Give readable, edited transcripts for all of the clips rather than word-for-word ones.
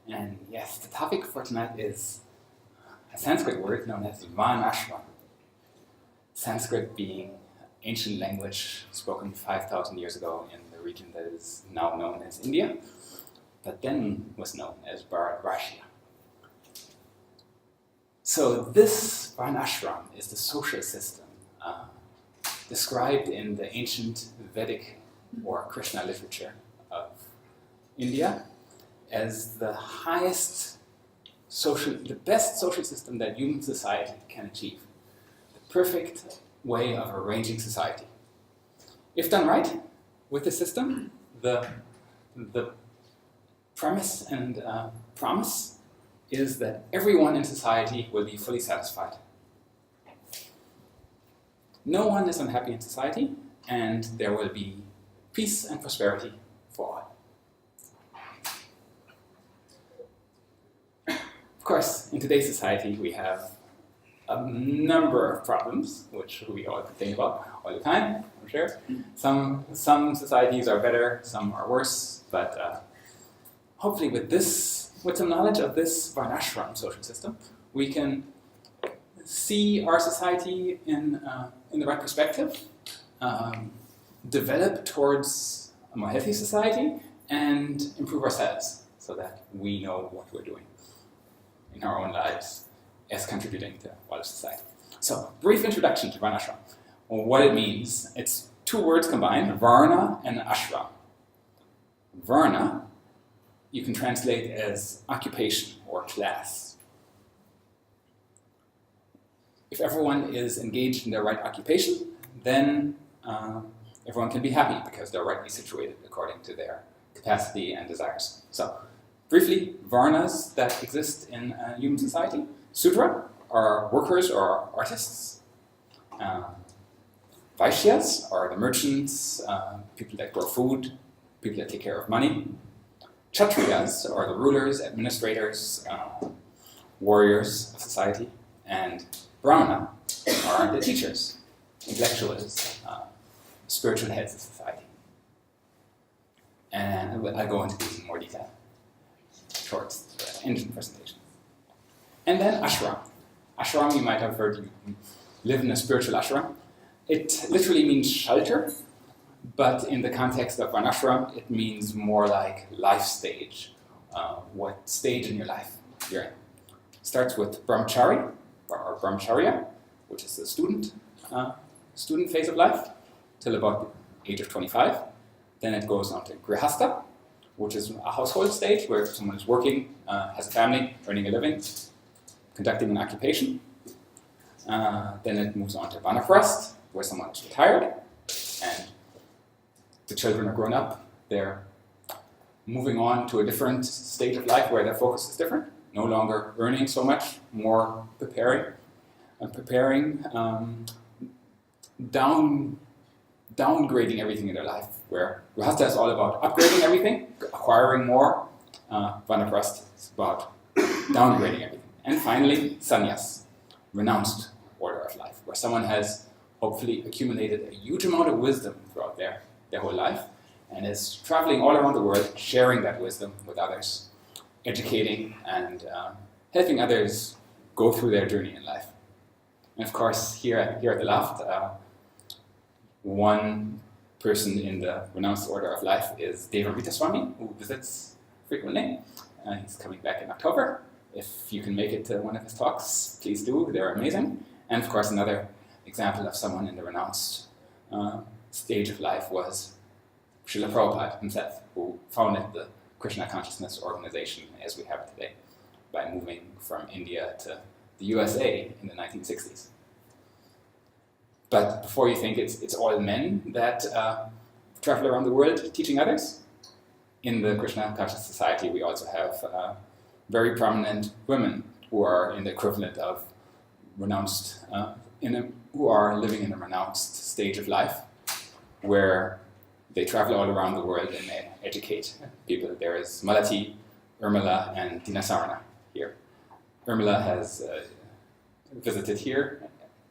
And yes, the topic for tonight is a Sanskrit word known as Varnashram. Sanskrit being ancient language spoken 5,000 years ago in the region that is now known as India, but then was known as Bharat-Russia. So this Varnashram is the social system described in the ancient Vedic or Krishna literature of India as the best social system that human society can achieve. The perfect way of arranging society. If done right with the system, the premise and promise is that everyone in society will be fully satisfied. No one is unhappy in society, and there will be peace and prosperity for all. Of course, in today's society, we have a number of problems, which we all think about all the time, I'm sure. Some societies are better, some are worse, but hopefully with some knowledge of this Varnashram social system, we can see our society in the right perspective, develop towards a more healthy society, and improve ourselves so that we know what we're doing in our own lives as contributing to all of society. So, brief introduction to Varnashram. What it means, it's two words combined, Varna and Ashram. Varna, you can translate as occupation or class. If everyone is engaged in their right occupation, then everyone can be happy because they're rightly situated according to their capacity and desires. So, briefly, Varnas that exist in human society. Sudra are workers or artists. Vaishyas are the merchants, people that grow food, people that take care of money. Kshatriyas are the rulers, administrators, warriors of society. And Brahmana are the teachers, intellectuals, spiritual heads of society. And I'll go into these in more detail towards the end of the presentation. And then ashram. Ashram, you might have heard, you live in a spiritual ashram. It literally means shelter, but in the context of Varnashram, it means more like life stage. What stage in your life you're in. It starts with brahmachari, or brahmacharya, which is the student phase of life, till about the age of 25. Then it goes on to grihastha, which is a household stage where someone is working, has a family, earning a living, conducting an occupation. Then it moves on to vanaprast, where someone is retired, and the children are grown up. They're moving on to a different stage of life where their focus is different, no longer earning so much, more preparing, downgrading everything in their life, where grihastha is all about upgrading everything, acquiring more, vanaprast is about downgrading everything. And finally, sannyas, renounced order of life, where someone has hopefully accumulated a huge amount of wisdom throughout their whole life and is traveling all around the world, sharing that wisdom with others, educating and helping others go through their journey in life. And of course, here at the left, one person in the renounced order of life is Devarita Swami, who visits frequently. He's coming back in October. If you can make it to one of his talks, please do. They're amazing. And of course, another example of someone in the renounced stage of life was Srila Prabhupada himself, who founded the Krishna consciousness organization as we have it today by moving from India to the USA in the 1960s. But before you think it's all men that travel around the world teaching others, in the Krishna conscious society we also have very prominent women who are in the equivalent of renounced, who are living in a renounced stage of life, where they travel all around the world and they educate people. There is Malati, Urmila, and Dinasarna here. Urmila has visited here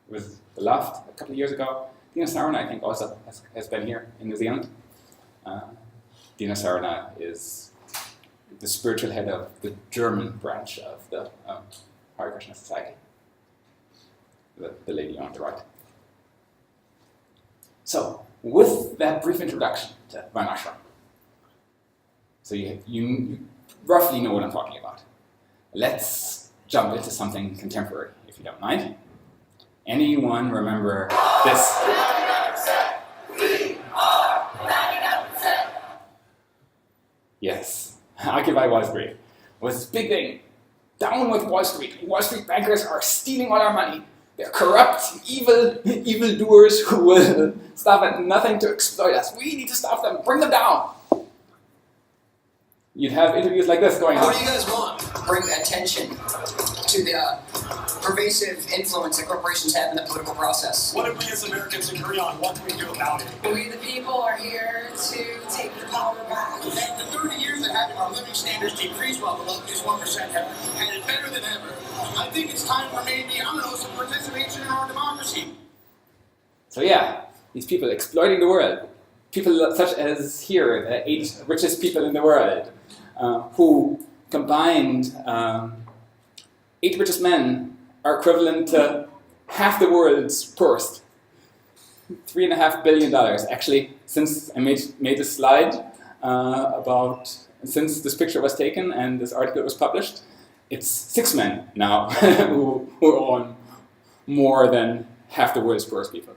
with the loft a couple of years ago. Dinasarna, I think, also has been here in New Zealand. Dinasarna is the spiritual head of the German branch of the Hare Krishna Society. The lady on the right. So, with that brief introduction to Varnashram, so you roughly know what I'm talking about. Let's jump into something contemporary, if you don't mind. Anyone remember this? Yes, Occupy Wall Street was this big thing. Down with Wall Street. Wall Street bankers are stealing all our money. They're corrupt, evildoers who will stop at nothing to exploit us. We need to stop them. Bring them down. You'd have interviews like this going on. What do you guys want? Bring attention to the pervasive influence that corporations have in the political process. What if we as Americans agree on what we do about it? We the people are here to take the power back. After 30 years of having our living standards decrease while the wealthiest 1% have had it better than ever, I think it's time for maybe, some participation in our democracy. So yeah, these people exploiting the world. People such as here, the 8 richest people in the world, who combined 8 richest men are equivalent to half the world's poorest. $3.5 billion. Actually, since I made this slide since this picture was taken and this article was published, it's 6 men now who own more than half the world's poorest people.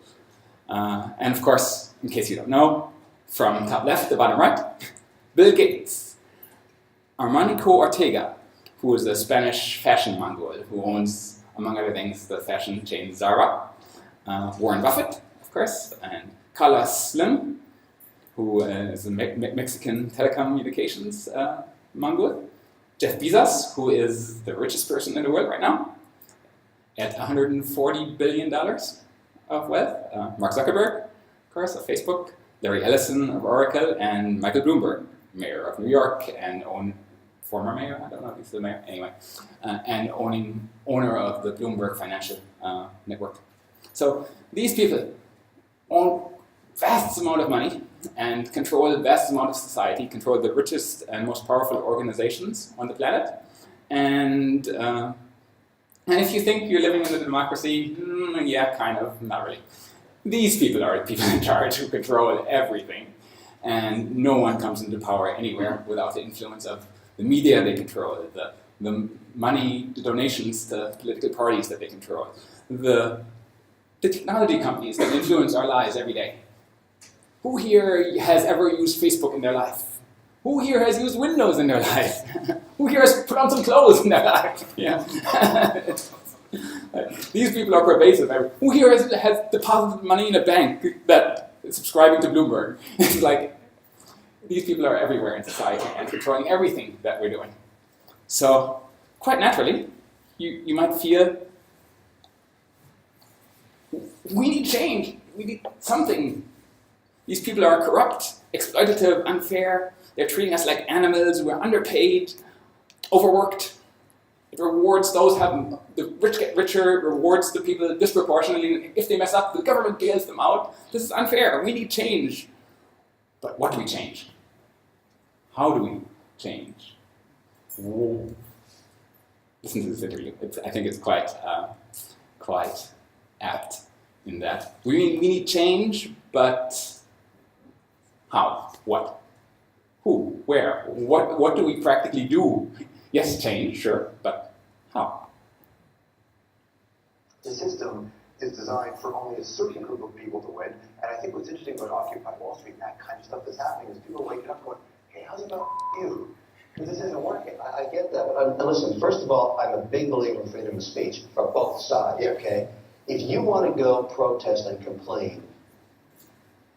And of course, in case you don't know, from top left to bottom right, Bill Gates, Armando Ortega, who is a Spanish fashion Mongol who owns, among other things, the fashion chain Zara, Warren Buffett, of course, and Carlos Slim, who is a Mexican telecommunications Mongol, Jeff Bezos, who is the richest person in the world right now, at $140 billion of wealth, Mark Zuckerberg, of course, of Facebook, Larry Ellison of Oracle, and Michael Bloomberg, mayor of New York and former mayor, I don't know if he's still mayor, anyway, and owner of the Bloomberg Financial Network. So these people own vast amount of money and control vast amount of society, control the richest and most powerful organizations on the planet. And if you think you're living in a democracy, yeah, kind of, not really. These people are the people in charge who control everything. And no one comes into power anywhere without the influence of the media they control, the money, the donations to political parties that they control, the technology companies that influence our lives every day. Who here has ever used Facebook in their life? Who here has used Windows in their life? Who here has put on some clothes in their life? Yeah. These people are pervasive. Who here has deposited money in a bank that is subscribing to Bloomberg? It's like, these people are everywhere in society and controlling everything that we're doing. So, quite naturally, you might feel, we need change, we need something. These people are corrupt, exploitative, unfair, they're treating us like animals, we're underpaid, overworked. It rewards those the rich get richer, it rewards the people disproportionately. If they mess up, the government bails them out. This is unfair, we need change. But what do we change? How do we change? Whoa. Listen to this interview. I think it's quite apt in that. We need change, but how? What? Who? Where? What do we practically do? Yes, change, sure, but how? The system is designed for only a certain group of people to win, and I think what's interesting about Occupy Wall Street and that kind of stuff that's happening is people are waking up going, hey, how's about you? Because this isn't working. I get that, but listen, first of all, I'm a big believer in freedom of speech from both sides, okay? If you want to go protest and complain,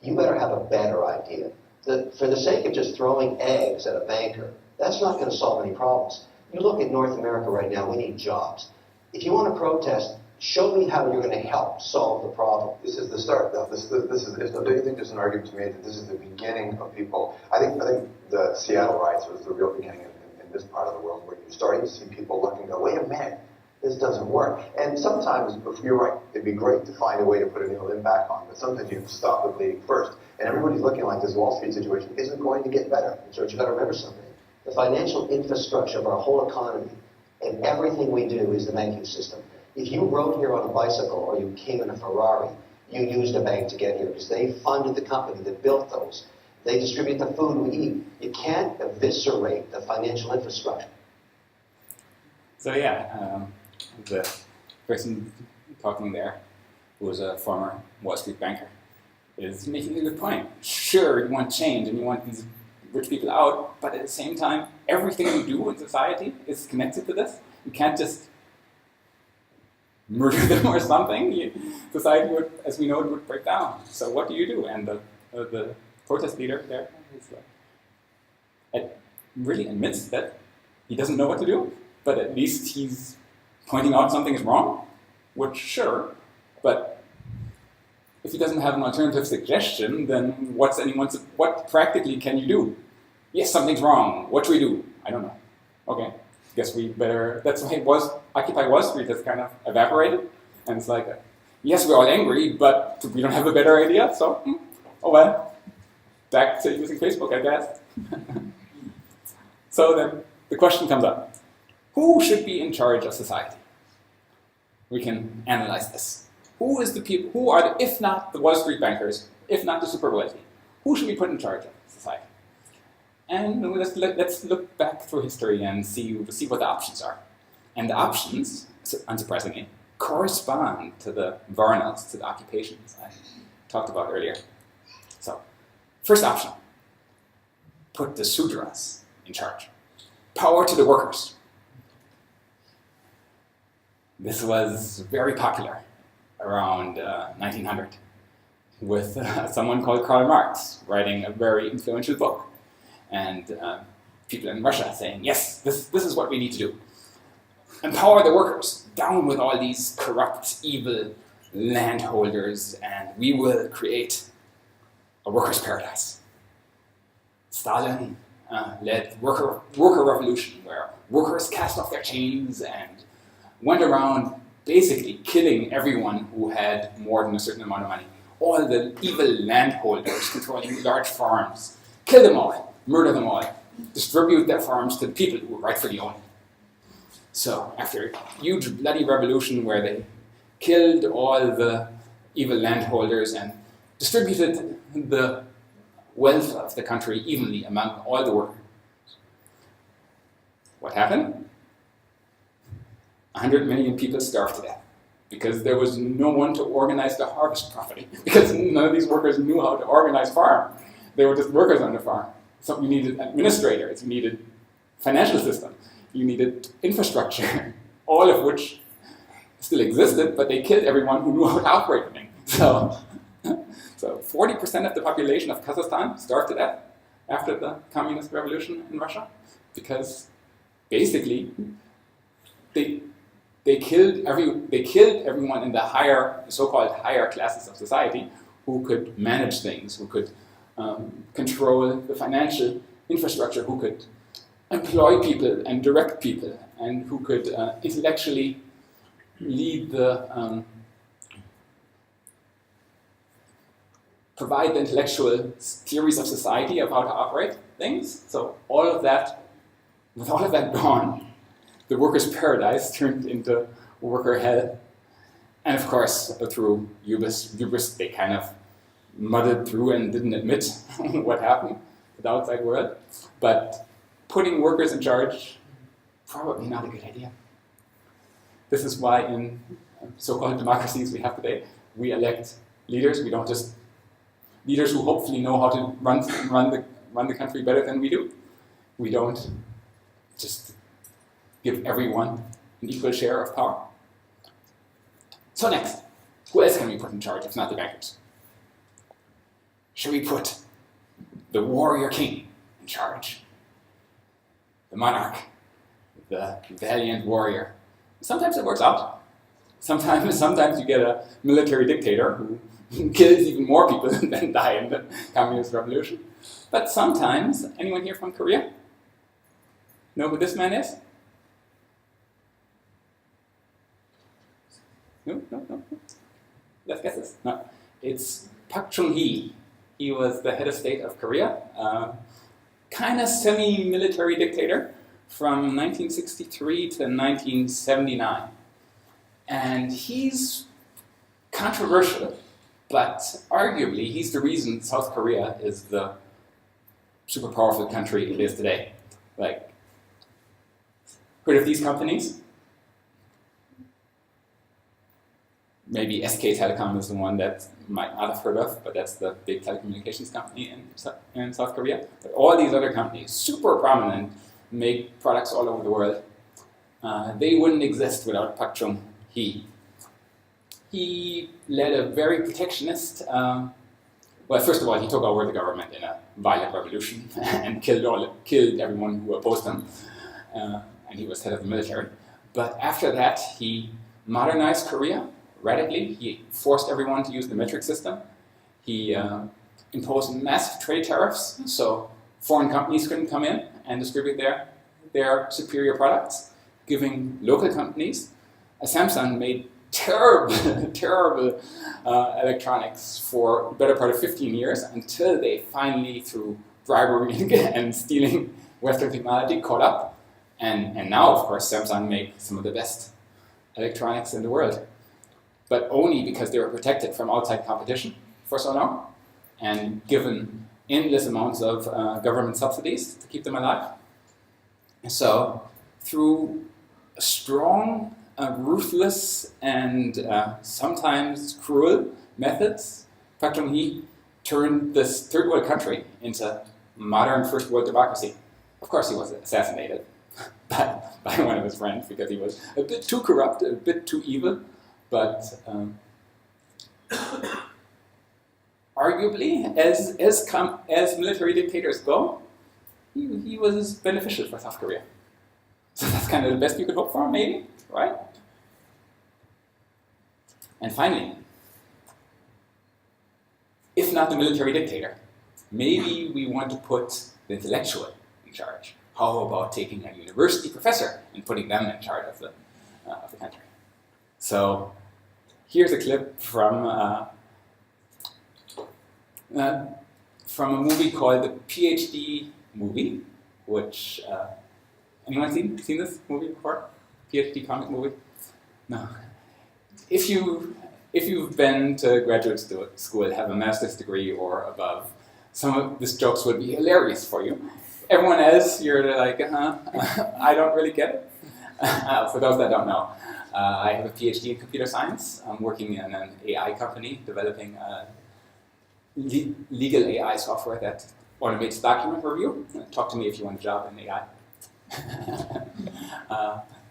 you better have a better idea. For the sake of just throwing eggs at a banker, that's not going to solve any problems. You look at North America right now, we need jobs. If you want to protest, show me how you're going to help solve the problem. This is the start, though. Do you think there's an argument to be made that this is the beginning of people? I think the Seattle riots was the real beginning in this part of the world, where you're starting to see people look and go, wait a minute, this doesn't work. And sometimes, you're right, it'd be great to find a way to put a needle in back on, but sometimes you have to stop the bleeding first. And everybody's looking like this Wall Street situation isn't going to get better. So you've got to remember something. The financial infrastructure of our whole economy and everything we do is the banking system. If you rode here on a bicycle or you came in a Ferrari, you used a bank to get here because they funded the company that built those. They distribute the food we eat. You can't eviscerate the financial infrastructure. So yeah, the person talking there, who was a former Wall Street banker, is making a good point. Sure, you want change and you want these rich people out, but at the same time, everything you do in society is connected to this. You can't just murder them or something. Society would, as we know it, would break down. So what do you do? And the protest leader there really admits that he doesn't know what to do, but at least he's pointing out something is wrong, which sure, but if he doesn't have an alternative suggestion, then what practically can you do? Yes, something's wrong. What should we do? I don't know. Okay, guess we better, that's why Occupy Wall Street has kind of evaporated, and it's like, yes, we're all angry, but we don't have a better idea, so, oh well, back to using Facebook, I guess. So then the question comes up, who should be in charge of society? We can analyze this. Who are the, if not the Wall Street bankers, if not the super wealthy, who should be put in charge of society? And let's look back through history and see what the options are. And the options, unsurprisingly, correspond to the varnas, to the occupations I talked about earlier. So, first option, put the Sudras in charge. Power to the workers. This was very popular around 1900 with someone called Karl Marx writing a very influential book. And people in Russia saying, yes, this is what we need to do. Empower the workers, down with all these corrupt, evil landholders, and we will create a workers' paradise. Stalin led worker revolution, where workers cast off their chains and went around basically killing everyone who had more than a certain amount of money. All the evil landholders controlling large farms, kill them all, murder them all, distribute their farms to the people who rightfully own them. So after a huge bloody revolution where they killed all the evil landholders and distributed the wealth of the country evenly among all the workers, what happened? 100 million people starved to death because there was no one to organize the harvest properly, because none of these workers knew how to organize farm. They were just workers on the farm. So you needed administrators, you needed financial system, you needed infrastructure, all of which still existed, but they killed everyone who knew how to operate them. So 40% of the population of Kazakhstan starved to death after the communist revolution in Russia, because basically they killed everyone in the so-called higher classes of society who could manage things, who could control the financial infrastructure, who could employ people and direct people, and who could intellectually lead the provide the intellectual theories of society of how to operate things. So with all of that gone, the workers' paradise turned into worker hell. And of course, through hubris, they kind of muddled through and didn't admit what happened to the outside world. But putting workers in charge, probably not a good idea. This is why in so-called democracies we have today, we elect leaders. We don't just leaders who hopefully know how to run the country better than we do. We don't just give everyone an equal share of power. So next, who else can we put in charge if not the bankers? Should we put the warrior king in charge? The monarch, the valiant warrior. Sometimes it works out. Sometimes you get a military dictator who kills even more people than die in the communist revolution. But sometimes, anyone here from Korea? Know who this man is? No. Let's guess this. No. It's Park Chung-hee. He was the head of state of Korea, kind of semi-military dictator from 1963 to 1979. And he's controversial, but arguably he's the reason South Korea is the super powerful country it is today. Like, heard of these companies? Maybe SK Telecom is the one that you might not have heard of, but that's the big telecommunications company in South Korea. But all these other companies, super prominent, make products all over the world. They wouldn't exist without Park Chung-hee. He led a very protectionist, well, first of all, he took over the government in a violent revolution and killed everyone who opposed him, and he was head of the military. But after that, he modernized Korea radically. He forced everyone to use the metric system. He imposed massive trade tariffs, so foreign companies couldn't come in and distribute their superior products, giving local companies. Samsung made terrible electronics for the better part of 15 years until they finally, through bribery and stealing Western technology, caught up. And now, of course, Samsung makes some of the best electronics in the world, but only because they were protected from outside competition for so long and given endless amounts of government subsidies to keep them alive. So through strong, ruthless, and sometimes cruel methods, Park Chung-hee turned this third world country into modern first world democracy. Of course, he was assassinated by one of his friends because he was a bit too corrupt, a bit too evil, but arguably, as military dictators go, he was beneficial for South Korea. So that's kind of the best you could hope for, maybe, right? And finally, if not the military dictator, maybe we want to put the intellectual in charge. How about taking a university professor and putting them in charge of the country? So here's a clip from a movie called the PhD movie, which anyone seen this movie before? PhD comic movie? No. If you've been to graduate school, have a master's degree or above, some of these jokes would be hilarious for you. Everyone else, you're like, I don't really get it. For those that don't know, I have a PhD in computer science. I'm working in an AI company developing legal AI software that automates document review. Talk to me if you want a job in AI.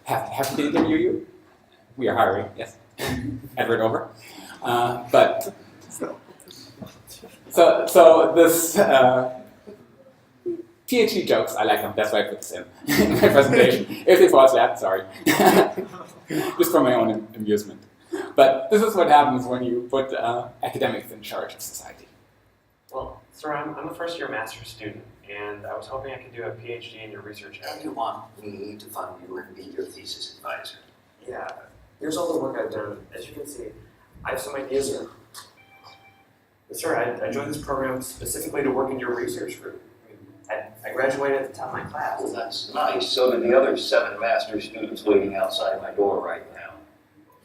Happy to interview you. We are hiring, yes. Advert over. But so this PhD jokes, I like them. That's why I put this in my presentation. If they fall flat, sorry. Just for my own amusement. But this is what happens when you put academics in charge of society. Well, sir, I'm a first-year master's student, and I was hoping I could do a PhD in your research area. If you want, we need to fund you and be your thesis advisor. Yeah, here's all the work I've done. As you can see, I have some ideas here. But sir, I joined this program specifically to work in your research group. I graduated at the top of my class. Well, that's nice. So do the other 7 master's students waiting outside my door right now.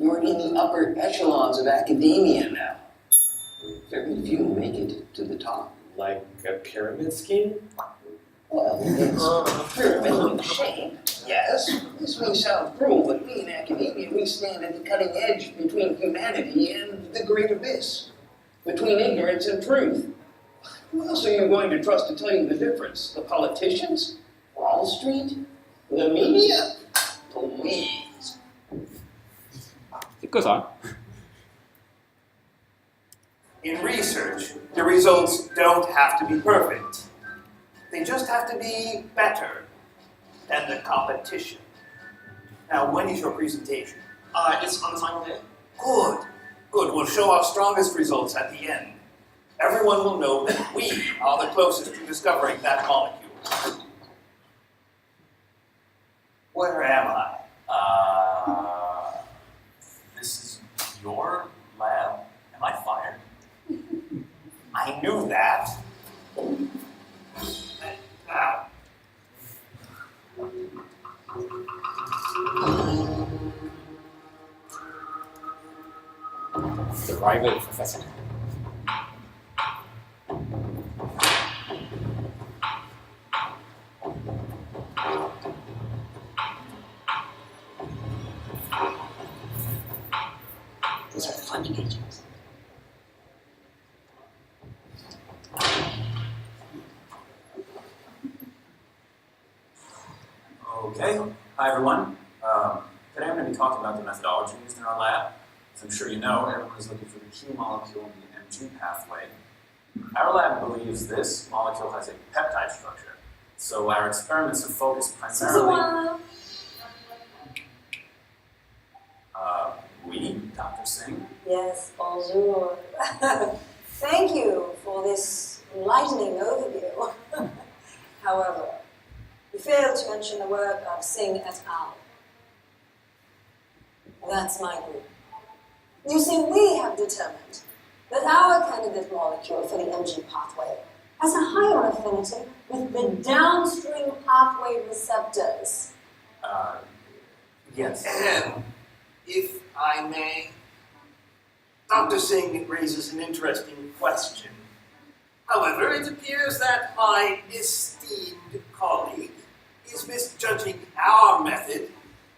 You're in the upper echelons of academia now. Very few make it to the top. Like a pyramid scheme? Well, it's pyramid shape, yes. This may sound cruel, but we in academia, we stand at the cutting edge between humanity and the great abyss. Between ignorance and truth. Who else are you going to trust to tell you the difference? The politicians? Wall Street? The media? Please. It goes on. In research, the results don't have to be perfect. They just have to be better than the competition. Now, when is your presentation? It's on the final day. Good. Good. We'll show our strongest results at the end. Everyone will know that we are the closest to discovering that molecule. Where am I? This is your lab? Am I fired? I knew that. Now, The rival professor. Those are funding agents. Okay, hi everyone. Today I'm going to be talking about the methodology used in our lab. As I'm sure you know, everyone is looking for the key molecule in the Mg pathway. Our lab believes this molecule has a peptide structure, so our experiments have focused primarily... We, Dr. Singh. Yes, bonjour. Thank you for this enlightening overview. However, you failed to mention the work of Singh et al. That's my group. You see, we have determined that our candidate molecule for the Mg pathway has a higher affinity with the downstream pathway receptors. Yes. If I may, Dr. Singh raises an interesting question. However, it appears that my esteemed colleague is misjudging our method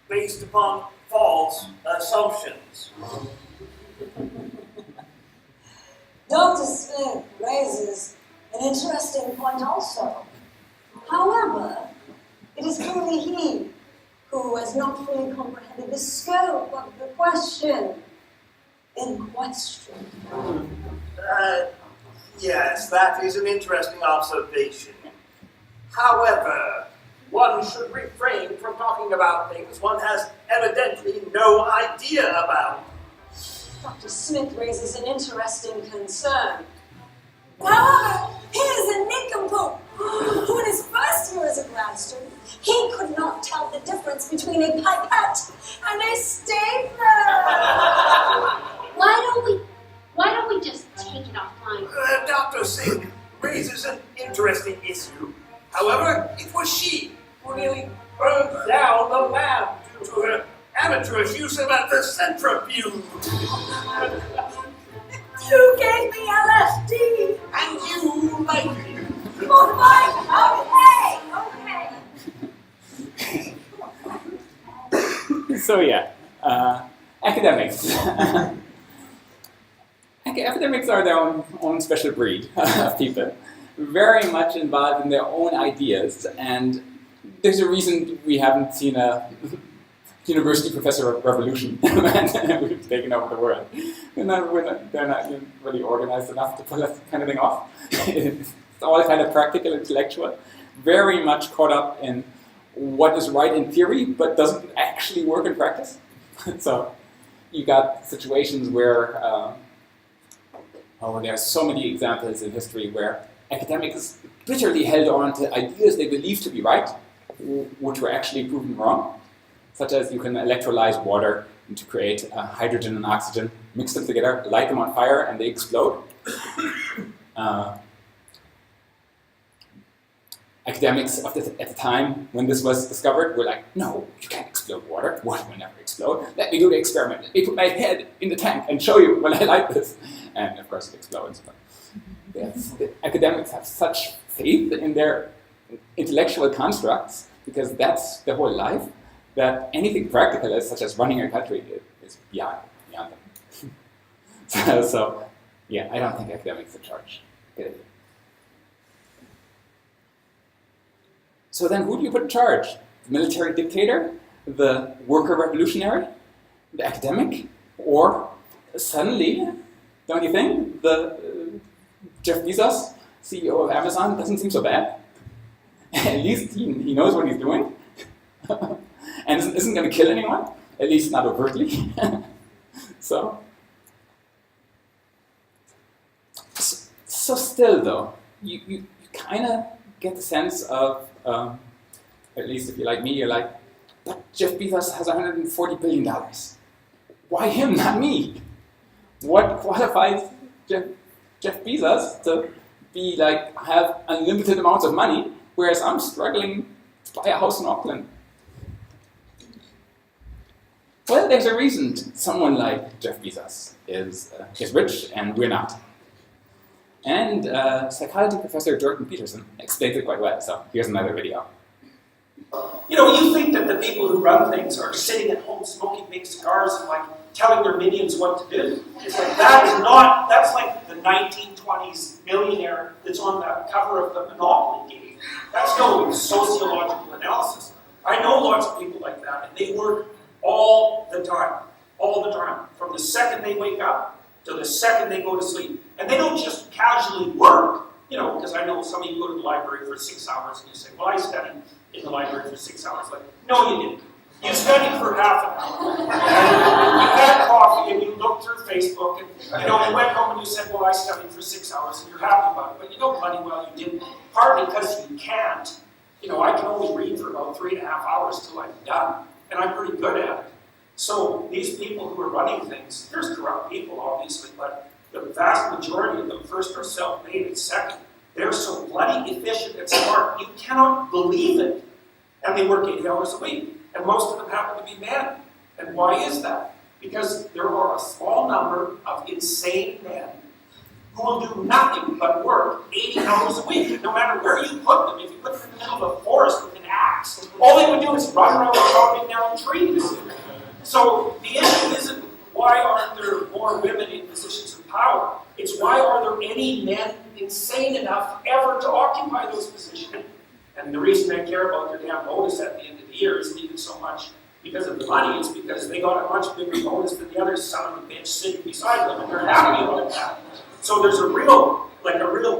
based upon false assumptions. Dr. Smith raises an interesting point also. However, it is clearly he who has not fully comprehended the scope of the question in question. Yes, that is an interesting observation. However, one should refrain from talking about things one has evidently no idea about. Dr. Smith raises an interesting concern. However, he is a nincompoop who in his first year as a grad student, he could not tell the difference between a pipette and a stapler. Why don't we just take it offline? Dr. Singh raises an interesting issue. However, it was she who nearly burned down the lab due to her amateurish use of the centrifuge. You gave me LSD. And you like it. Oh my, okay. So yeah, academics. Academics are their own special breed of people, very much involved in their own ideas, and there's a reason we haven't seen a university professor revolution who's taken over the world. They're not really organized enough to pull that kind of thing off. It's all kind of practical, intellectual, very much caught up in what is right in theory, but doesn't actually work in practice. So you got situations where, there are so many examples in history where academics bitterly held on to ideas they believed to be right, which were actually proven wrong, such as you can electrolyze water to create hydrogen and oxygen, mix them together, light them on fire, and they explode. Academics at the time when this was discovered were like, no, you can't explode water. Water will never explode. Let me do the experiment. Let me put my head in the tank and show you when I light this. And of course it explodes. But yes, the academics have such faith in their intellectual constructs, because that's their whole life, that anything practical, such as running a country, is beyond them. so, yeah, I don't think academics are in charge. So then who do you put in charge? The military dictator? The worker revolutionary? The academic? Or suddenly, don't you think, the Jeff Bezos, CEO of Amazon, doesn't seem so bad? At least he knows what he's doing. And isn't going to kill anyone, at least not overtly. So still though, you kind of get the sense of, at least if you're like me, you're like, but Jeff Bezos has $140 billion. Why him, not me? What qualifies Jeff Bezos to be like, have unlimited amounts of money, whereas I'm struggling to buy a house in Auckland? Well, there's a reason someone like Jeff Bezos is rich and we're not. And psychology professor Jordan Peterson explains it quite well, so here's another video. You know, you think that the people who run things are sitting at home smoking big cigars and like telling their minions what to do. It's like that's like the 1920s millionaire that's on the cover of the Monopoly game. That's no sociological analysis. I know lots of people like that, and they work all the time, from the second they wake up to the second they go to sleep. And they don't just casually work, you know, because I know some of you go to the library for 6 hours and you say, well, I studied in the library for 6 hours. Like, no, you didn't. You studied for half an hour. And you had coffee and you looked through Facebook and, you know, you went home and you said, well, I studied for 6 hours and you're happy about it. But you know bloody well you didn't. Partly because you can't. You know, I can only read for about 3.5 hours till I'm done. And I'm pretty good at it. So these people who are running things, there's corrupt people, obviously, but the vast majority of them, first, are self-made, and second, they're so bloody efficient and smart, you cannot believe it. And they work 80 hours a week. And most of them happen to be men. And why is that? Because there are a small number of insane men who will do nothing but work 80 hours a week, no matter where you put them. If you put them in the middle of a forest with an axe, all they would do is run around chopping down trees. So the issue isn't why aren't there more women in positions of power? It's why are there any men insane enough ever to occupy those positions? And the reason they care about their damn bonus at the end of the year isn't even so much because of the money, it's because they got a much bigger bonus than the other son of a bitch sitting beside them, and they're happy about that. So there's a real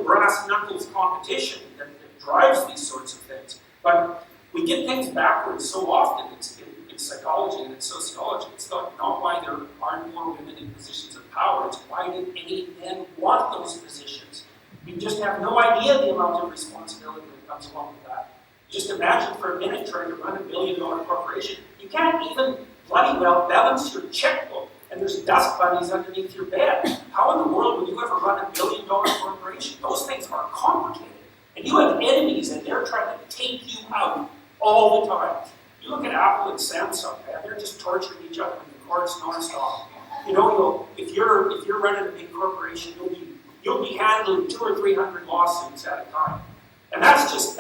brass knuckles competition that drives these sorts of things. But we get things backwards so often in psychology and in sociology. It's not why there aren't more women in positions of power, it's why did any men want those positions? You just have no idea the amount of responsibility that comes along with that. Just imagine for a minute trying to run $1 billion corporation. You can't even bloody well balance your checkbook, and there's dust bunnies underneath your bed. How in the world would you ever run $1 billion corporation? Those things are complicated. And you have enemies, and they're trying to take you out all the time. You look at Apple and Samsung, man, they're just torturing each other in the courts nonstop. You know, if you're running a big corporation, you'll be handling 200 or 300 lawsuits at a time. And that's just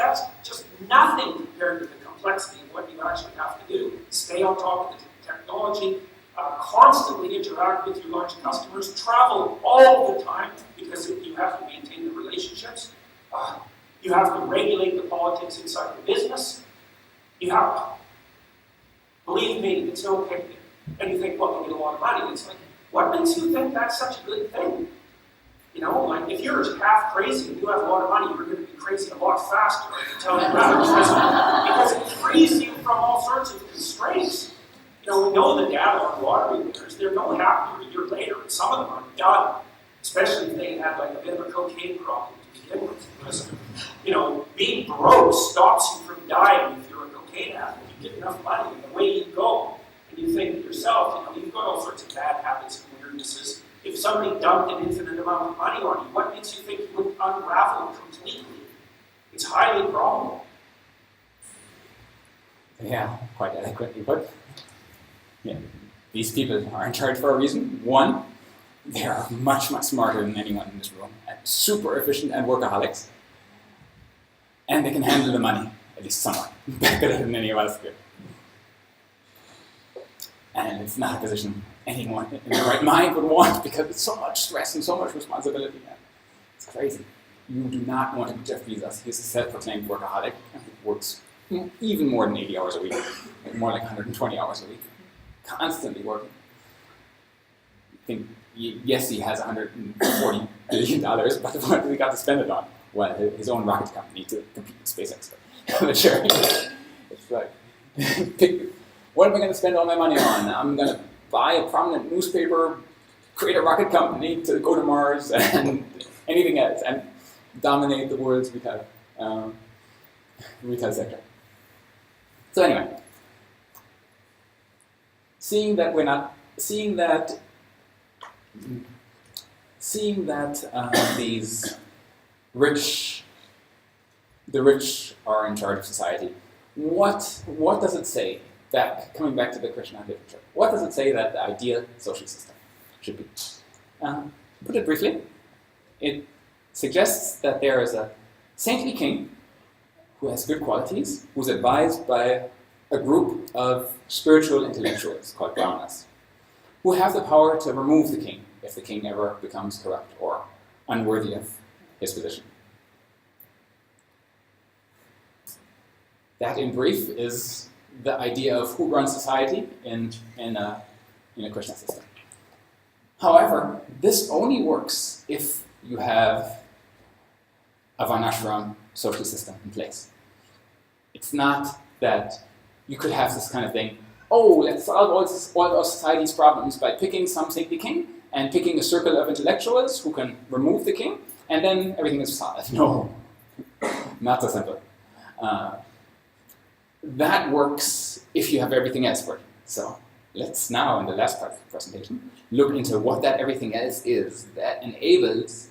nothing compared to the complexity of what you actually have to do. Stay on top of the technology, constantly interact with your large customers, travel all the time because you have to maintain the relationships. You have to regulate the politics inside the business. Believe me, it's no picnic. And you think, well, they get a lot of money. It's like, what makes you think that's such a good thing? You know, like if you're half crazy and you have a lot of money, you're going to be crazy a lot faster, I can tell you that. Because it frees you from all sorts of constraints. You know, we know the data on lottery winners, they're no happier a year later, and some of them are done, especially if they had like a bit of a cocaine problem to begin with. Because, you know, being broke stops you from dying if you're a cocaine addict. You get enough money and away you go. And you think to yourself, you know, you've got all sorts of bad habits and weirdnesses. If somebody dumped an infinite amount of money on you, what makes you think you would unravel completely? It's highly probable. Yeah, quite eloquently put. Yeah. These people are in charge for a reason. One, they are much, much smarter than anyone in this room, and super efficient and workaholics. And they can handle the money, at least somewhat, better than any of us do. And it's not a position anyone in their right mind would want because it's so much stress and so much responsibility. It's crazy. You do not want to be Jeff Bezos. He's a self-proclaimed workaholic and he works even more than 80 hours a week, more like 120 hours a week, constantly working. Yes, he has $140 billion, but what has he got to spend it on? Well, his own rocket company to compete with SpaceX. But sure, it's like, what am I going to spend all my money on? I'm going to buy a prominent newspaper, create a rocket company to go to Mars, and anything else, and dominate the world's retail sector. So anyway, seeing that the rich are in charge of society, what does it say coming back to the Krishna literature, what does it say that the ideal social system should be? Put it briefly, it suggests that there is a saintly king who has good qualities, who's advised by a group of spiritual intellectuals called Brahmanas, who have the power to remove the king if the king ever becomes corrupt or unworthy of his position. That, in brief, is the idea of who runs society in a Krishna system. However, this only works if you have a Varnashram social system in place. It's not that you could have this kind of thing, oh, let's solve all of society's problems by picking some saintly king and picking a circle of intellectuals who can remove the king, and then everything is solved. No, not so simple. That works if you have everything else working. So let's now, in the last part of the presentation, look into what that everything else is that enables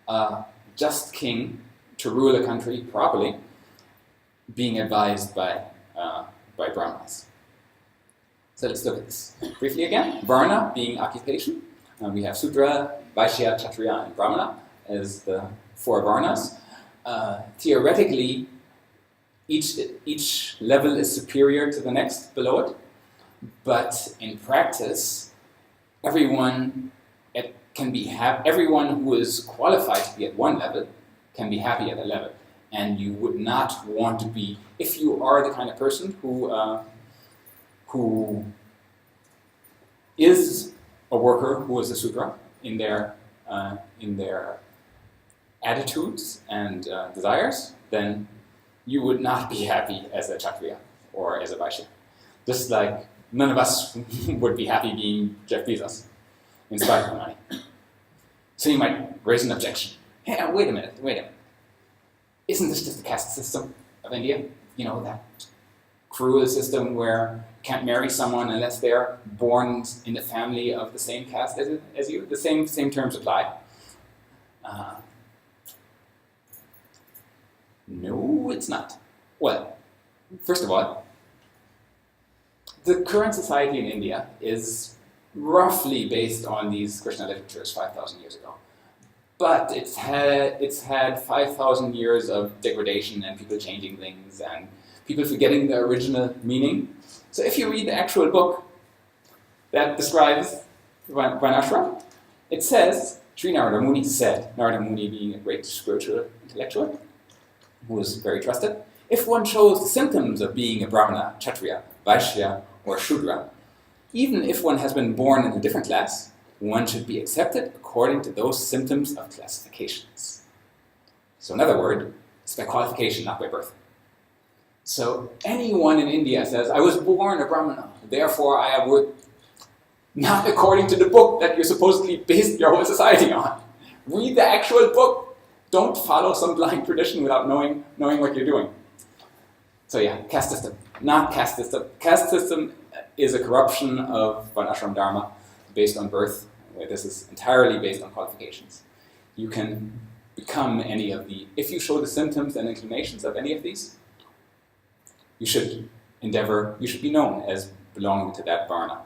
a just king to rule a country properly, being advised by Brahmanas. So let's look at this briefly again. Varna being occupation. We have Sudra, Vaishya, Kshatriya, and Brahmana as the four Varnas. Theoretically, each level is superior to the next below it, but in practice, everyone who is qualified to be at one level can be happy at a level. And you would not want to be, if you are the kind of person who is a worker who is a Sudra in their attitudes and desires, then you would not be happy as a Kshatriya or as a Vaishya. Just like none of us would be happy being Jeff Bezos, in spite of the money. So you might raise an objection. Hey, wait a minute. Isn't this just the caste system of India? You know, that cruel system where you can't marry someone unless they're born in the family of the same caste as you? The same terms apply. No, it's not. Well, first of all, the current society in India is roughly based on these Krishna literatures 5,000 years ago. But it's had 5,000 years of degradation and people changing things and people forgetting the original meaning. So if you read the actual book that describes Varnashram, it says, Sri Narada Muni said, Narada Muni being a great spiritual intellectual, who was very trusted, if one shows the symptoms of being a Brahmana, Kshatriya, Vaishya, or Shudra, even if one has been born in a different class, one should be accepted according to those symptoms of classifications. So in other words, it's by qualification, not by birth. So anyone in India says, I was born a Brahmana, therefore I would, not according to the book that you're supposedly based your whole society on. Read the actual book. Don't follow some blind tradition without knowing what you're doing. So yeah, caste system, not caste system. Caste system is a corruption of Varnashram Dharma based on birth. This is entirely based on qualifications. You can become any of the, if you show the symptoms and inclinations of any of these, you should be known as belonging to that Varna.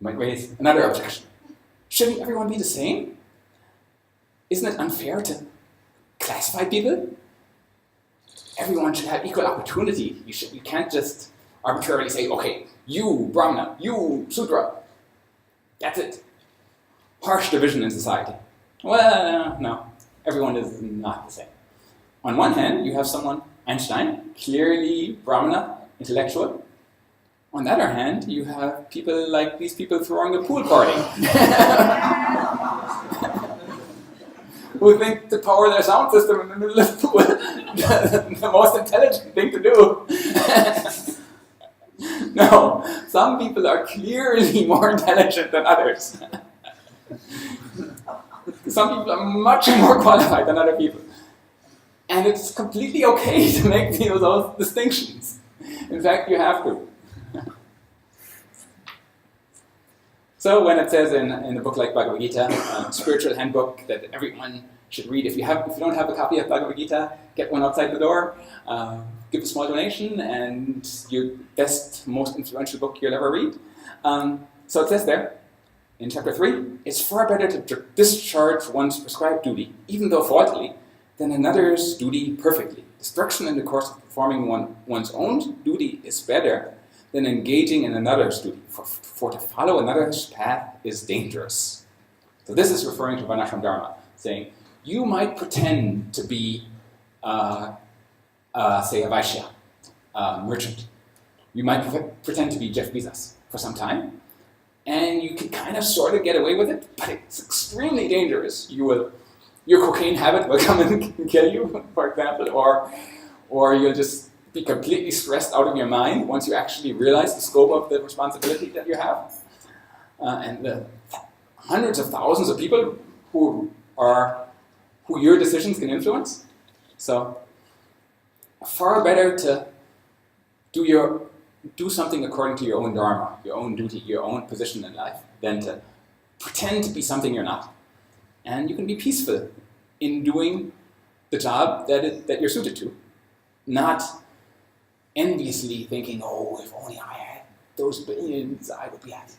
You might raise another objection. Shouldn't everyone be the same? Isn't it unfair to classify people? Everyone should have equal opportunity. You can't just arbitrarily say, okay, you Brahmana, you Sudra. That's it. Harsh division in society. Well, no, everyone is not the same. On one hand, you have someone, Einstein, clearly Brahmana, intellectual. On the other hand, you have people like these people throwing a pool party. Who think to power their sound system in the middle of the pool the most intelligent thing to do. No, some people are clearly more intelligent than others. Some people are much more qualified than other people. And it's completely okay to make those distinctions. In fact, you have to. So when it says in a book like Bhagavad Gita, a spiritual handbook that everyone should read, if you don't have a copy of Bhagavad Gita, get one outside the door. give a small donation and your best, most influential book you'll ever read. So it says there, in chapter 3, it's far better to discharge one's prescribed duty, even though faultily, than another's duty perfectly. Destruction in the course of performing one's own duty is better than engaging in another's duty, for to follow another's path is dangerous. So this is referring to Varnashram Dharma, saying, you might pretend to be, say, a Vaishya, merchant. You might pretend to be Jeff Bezos for some time, and you can kind of sort of get away with it, but it's extremely dangerous. Your cocaine habit will come and kill you, for example, or you'll just be completely stressed out of your mind once you actually realize the scope of the responsibility that you have. And the hundreds of thousands of people who your decisions can influence. So far better to do something according to your own dharma, your own duty, your own position in life, than to pretend to be something you're not. And you can be peaceful in doing the job that you're suited to, not enviously thinking, oh, if only I had those billions, I would be happy.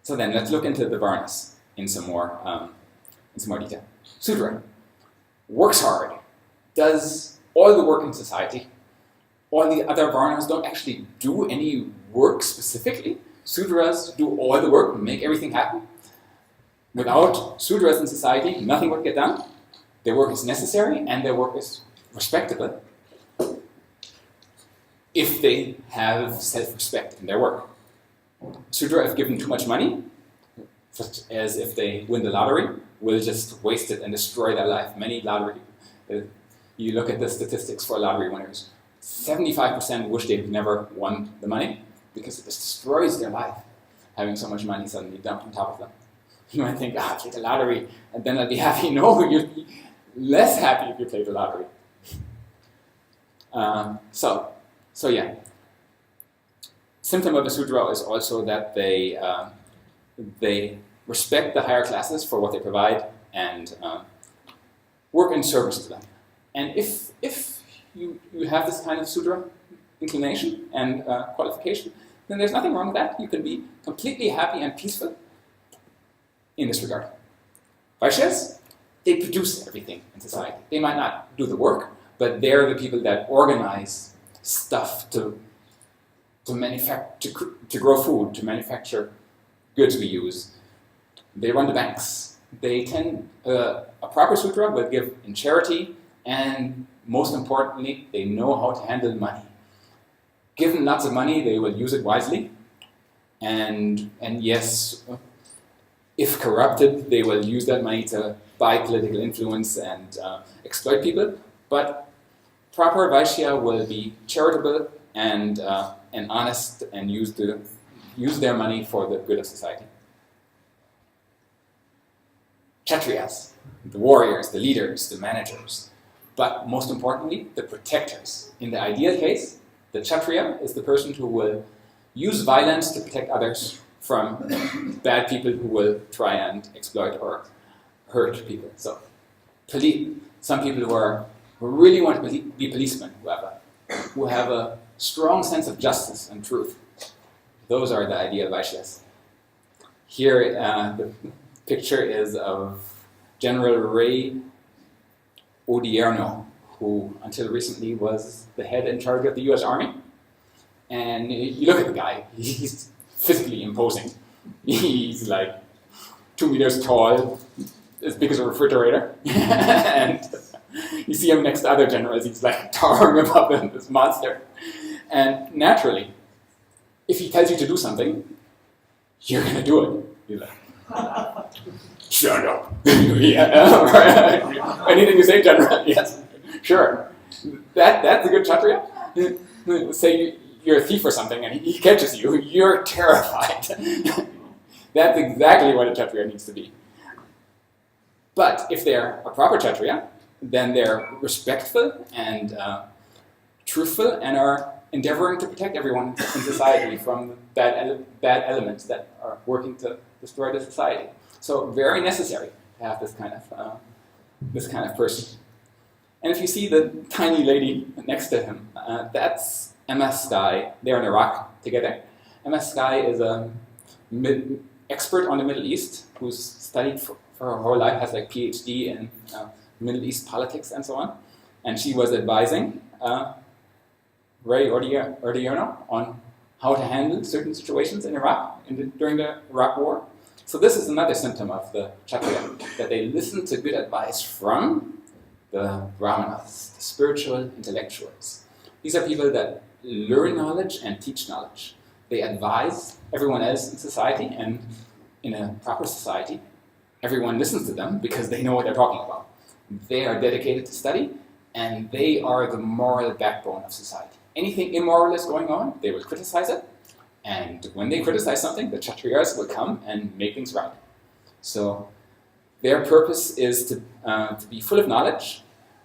So then let's look into the Varnas in some more detail. Sudra works hard, does all the work in society. All the other Varnas don't actually do any work specifically. Sudras do all the work, make everything happen. Without Sudras in society, nothing would get done. Their work is necessary and their work is respectable if they have self-respect in their work. Sudra, if given too much money, such as if they win the lottery, will just waste it and destroy their life. Many lottery, you look at the statistics for lottery winners, 75% wish they'd never won the money because it just destroys their life, having so much money suddenly dumped on top of them. You might think, I played the lottery and then I'll be happy. No, you'll be less happy if you play the lottery. So yeah. Symptom of a Sudra is also that they respect the higher classes for what they provide and work in service to them. And if you have this kind of Sudra inclination and qualification, then there's nothing wrong with that. You can be completely happy and peaceful in this regard. Vaishyas, they produce everything in society. They might not do the work, but they're the people that organize stuff to grow food, to manufacture goods we use. They run the banks. They tend, a proper Sudra will give in charity, and most importantly, they know how to handle money. Given lots of money, they will use it wisely, and yes, if corrupted, they will use that money to buy political influence and exploit people, but proper Vaishya will be charitable and honest and use their money for the good of society. Kshatriyas, the warriors, the leaders, the managers, but most importantly, the protectors. In the ideal case, the Kshatriya is the person who will use violence to protect others from bad people who will try and exploit or hurt people. So, some people who really want to be policemen, who have a strong sense of justice and truth. Those are the ideal Vaishyas. Here, the picture is of General Ray Odierno, who until recently was the head in charge of the US Army. And you look at the guy, he's physically imposing. He's like 2 meters tall, as big as a refrigerator. And you see him next to other generals, he's like towering above them, this monster. And naturally, if he tells you to do something, you're going to do it. You're like, shut up. Yeah, right. Anything you say, General? Yes, sure. That's a good Kshatriya. Say you're a thief or something and he catches you, you're terrified. That's exactly what a Kshatriya needs to be. But if they're a proper Kshatriya, then they're respectful and truthful and are endeavoring to protect everyone in society from bad elements that are working to destroy the society. So very necessary to have this kind of person. And if you see the tiny lady next to him, that's MS Sky. They're in Iraq together. MS Sky is a expert on the Middle East who's studied for her whole life, has like PhD in Middle East politics and so on. And she was advising Ray Odierno on how to handle certain situations in Iraq during the Iraq War. So this is another symptom of the Kshatriya, that they listen to good advice from the Brahmanas, the spiritual intellectuals. These are people that learn knowledge and teach knowledge. They advise everyone else in society, and in a proper society, everyone listens to them because they know what they're talking about. They are dedicated to study, and they are the moral backbone of society. Anything immoral is going on, they will criticize it, and when they criticize something, the Kshatriyas will come and make things right. So their purpose is to be full of knowledge,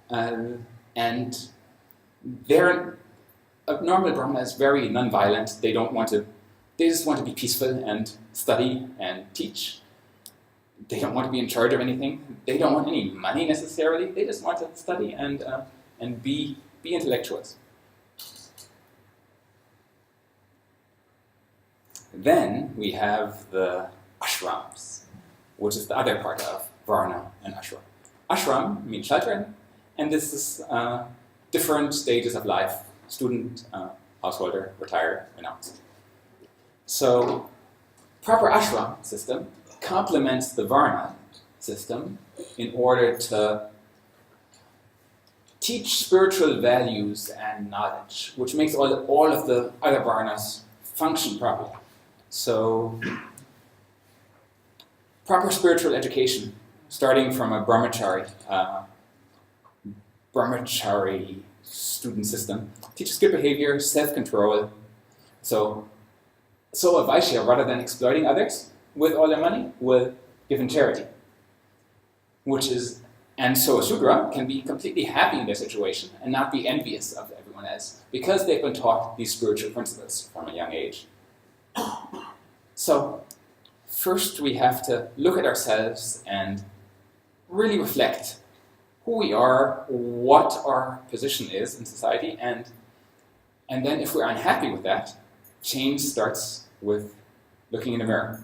and a normal Brahmana is very non-violent. They just want to be peaceful and study and teach. They don't want to be in charge of anything. They don't want any money necessarily. They just want to study and be intellectuals. Then we have the ashrams, which is the other part of Varna and ashram. Ashram means shelter, and this is different stages of life: student, householder, retired, renounced. So, proper ashram system complements the Varna system in order to teach spiritual values and knowledge, which makes all of the other Varnas function properly. So, proper spiritual education, starting from a brahmachari student system, teaches good behavior, self-control. So a Vaishya, rather than exploiting others with all their money, will give in charity. And so a Shudra can be completely happy in their situation and not be envious of everyone else, because they've been taught these spiritual principles from a young age. So, first we have to look at ourselves and really reflect who we are, what our position is in society, and then if we're unhappy with that, change starts with looking in the mirror.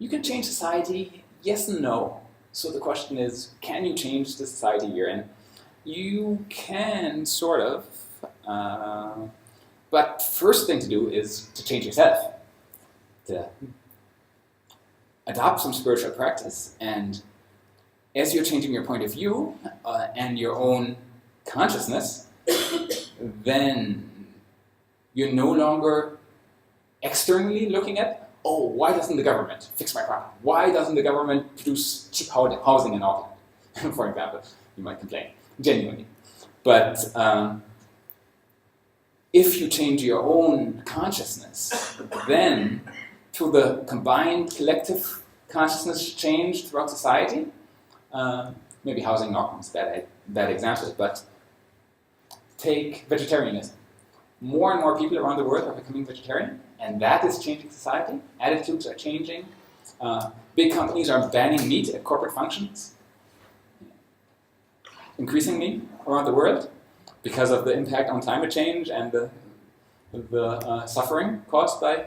You can change society, yes and no. So the question is, can you change the society you're in? You can, sort of, but first thing to do is to change yourself, to adopt some spiritual practice, and as you're changing your point of view and your own consciousness, then you're no longer externally looking at, oh, why doesn't the government fix my problem? Why doesn't the government produce cheap housing in Auckland? For example, you might complain, genuinely. But if you change your own consciousness, then through the combined collective consciousness change throughout society, maybe housing in Auckland is a bad example, but take vegetarianism. More and more people around the world are becoming vegetarian, and that is changing society. Attitudes are changing. Big companies are banning meat at corporate functions, increasingly around the world, because of the impact on climate change and the suffering caused by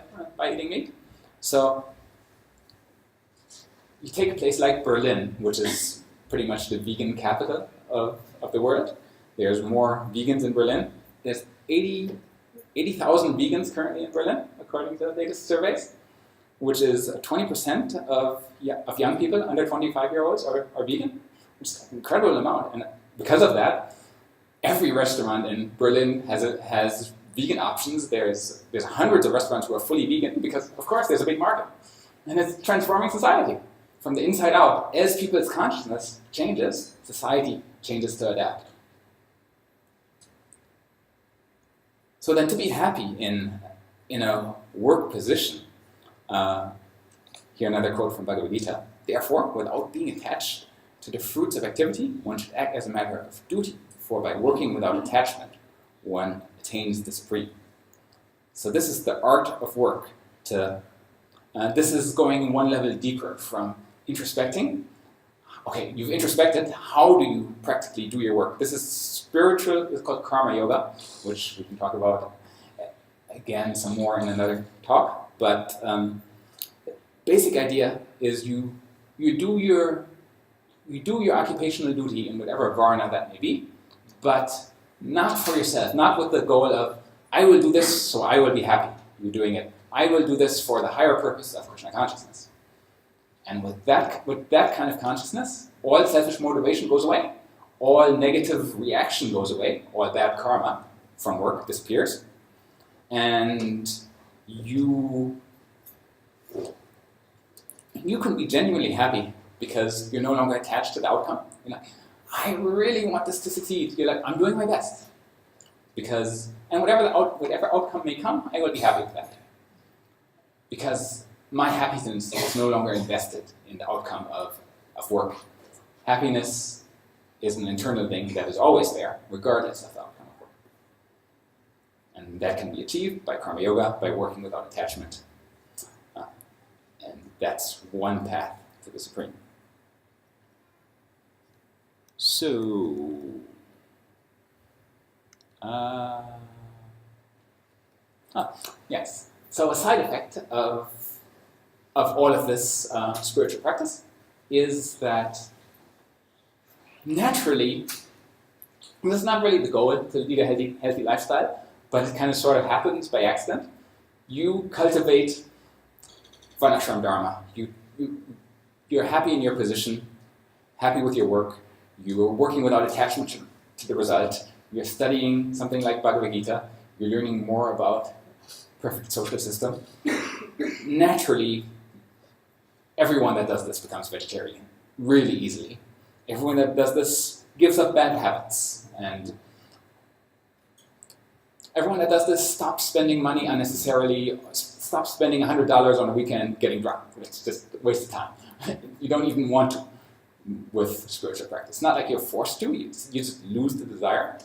eating meat. So you take a place like Berlin, which is pretty much the vegan capital of the world. There's more vegans in Berlin. There's 80,000 vegans currently in Berlin, according to the latest surveys, which is 20% of young people under 25-year-olds are vegan, which is an incredible amount. And because of that, every restaurant in Berlin has vegan options. There's hundreds of restaurants who are fully vegan because, of course, there's a big market. And it's transforming society from the inside out. As people's consciousness changes, society changes to adapt. So then to be happy in a work position, here another quote from Bhagavad Gita, therefore, without being attached to the fruits of activity, one should act as a matter of duty, for by working without attachment, one attains the supreme. So this is the art of work. This is going one level deeper from introspecting. Okay, you've introspected. How do you practically do your work? This is spiritual. It's called karma yoga, which we can talk about again some more in another talk. But basic idea is you do your occupational duty in whatever varna that may be, but not for yourself, not with the goal of I will do this so I will be happy. You're doing it. I will do this for the higher purpose of Krishna consciousness. And with that kind of consciousness, all selfish motivation goes away. All negative reaction goes away. All bad karma from work disappears. And you can be genuinely happy because you're no longer attached to the outcome. You're like, I really want this to succeed. You're like, I'm doing my best. And whatever outcome may come, I will be happy with that. Because my happiness is no longer invested in the outcome of work. Happiness is an internal thing that is always there, regardless of the outcome of work. And that can be achieved by karma yoga, by working without attachment. And that's one path to the Supreme. So, yes. So a side effect of all of this spiritual practice is that naturally, and this is not really the goal to lead a healthy lifestyle, but it kind of sort of happens by accident. You cultivate Varnashram Dharma. You're happy in your position, happy with your work. You're working without attachment to the result. You're studying something like Bhagavad Gita. You're learning more about perfect social system. Naturally, everyone that does this becomes vegetarian really easily. Everyone that does this gives up bad habits, and everyone that does this stops spending money unnecessarily, stops spending $100 on a weekend getting drunk. It's just a waste of time. You don't even want to with spiritual practice. It's not like you're forced to, you just lose the desire.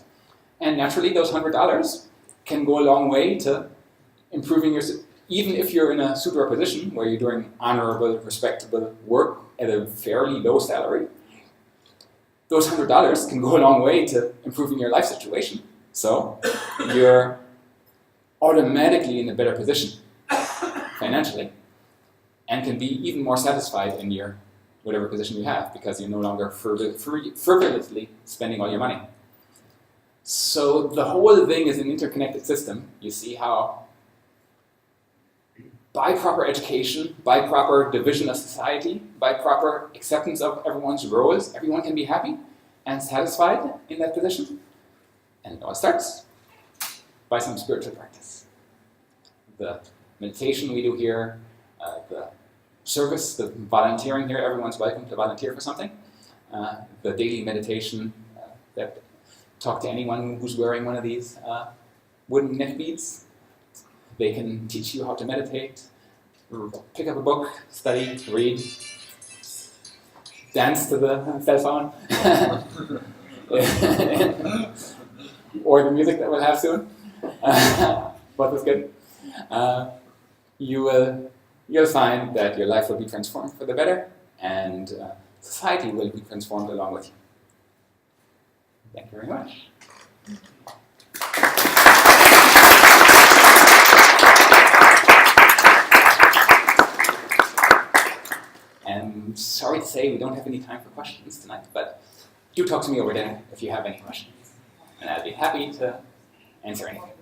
And naturally, those $100 can go a long way to improving your, even if you're in a Sudra position where you're doing honorable, respectable work at a fairly low salary, those $100 can go a long way to improving your life situation. So you're automatically in a better position financially and can be even more satisfied in your whatever position you have because you're no longer frivolously spending all your money. So the whole thing is an interconnected system. You see how by proper education, by proper division of society, by proper acceptance of everyone's roles, everyone can be happy and satisfied in that position. And it all starts by some spiritual practice. The meditation we do here, the service, the volunteering here, everyone's welcome to volunteer for something. The daily meditation, that talk to anyone who's wearing one of these wooden neck beads. They can teach you how to meditate, pick up a book, study, read, dance to the cell phone, or the music that we'll have soon. Both is good. You'll find that your life will be transformed for the better, and society will be transformed along with you. Thank you very much. And sorry to say we don't have any time for questions tonight, but do talk to me over dinner if you have any questions. And I'd be happy to answer anything.